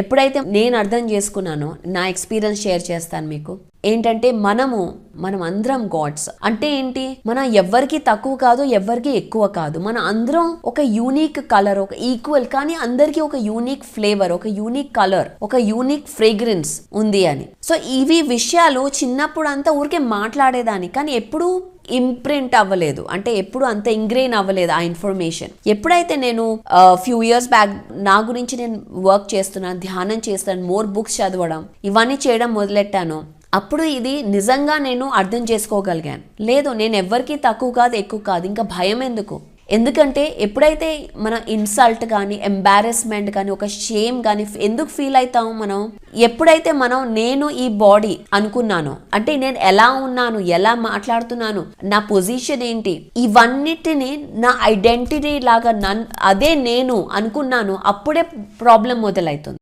ఎప్పుడైతే నేను అర్థం చేసుకున్నానో నా ఎక్స్పీరియన్స్ షేర్ చేస్తాను మీకు. ఏంటంటే మనం అందరం గాడ్స్. అంటే ఏంటి, మనం ఎవ్వరికి తక్కువ కాదు, ఎవ్వరికి ఎక్కువ కాదు. మన అందరం ఒక యూనిక్ కలర్, ఒక ఈక్వల్, కానీ అందరికి ఒక యూనిక్ ఫ్లేవర్, ఒక యూనిక్ కలర్, ఒక యూనిక్ ఫ్రేగ్రెన్స్ ఉంది అని. సో ఇవి విషయాలు చిన్నప్పుడు అంతా ఊరికే మాట్లాడేదాన్ని, కానీ ఎప్పుడు ఇంప్రింట్ అవ్వలేదు, అంటే ఎప్పుడు అంత ఇంగ్రెయిన్ అవ్వలేదు ఆ ఇన్ఫర్మేషన్. ఎప్పుడైతే నేను ఫ్యూ ఇయర్స్ బ్యాక్ నా గురించి నేను వర్క్ చేస్తున్నాను, ధ్యానం చేస్తాను, మోర్ బుక్స్ చదవడం, ఇవన్నీ చేయడం మొదలెట్టాను, అప్పుడు ఇది నిజంగా నేను అర్థం చేసుకోగలిగాను. లేదు, నేను ఎవ్వరికి తక్కువ కాదు, ఎక్కువ కాదు, ఇంకా భయం ఎందుకు? ఎందుకంటే ఎప్పుడైతే మన ఇన్సల్ట్ కానీ, ఎంబారెస్మెంట్ కానీ, ఒక షేమ్ కానీ ఎందుకు ఫీల్ అవుతాము మనం? ఎప్పుడైతే నేను ఈ బాడీ అనుకున్నాను, అంటే నేను ఎలా ఉన్నాను, ఎలా మాట్లాడుతున్నాను, నా పొజిషన్ ఏంటి, ఇవన్నిటిని నా ఐడెంటిటీ లాగా అదే నేను అనుకున్నాను, అప్పుడే ప్రాబ్లం మొదలవుతుంది.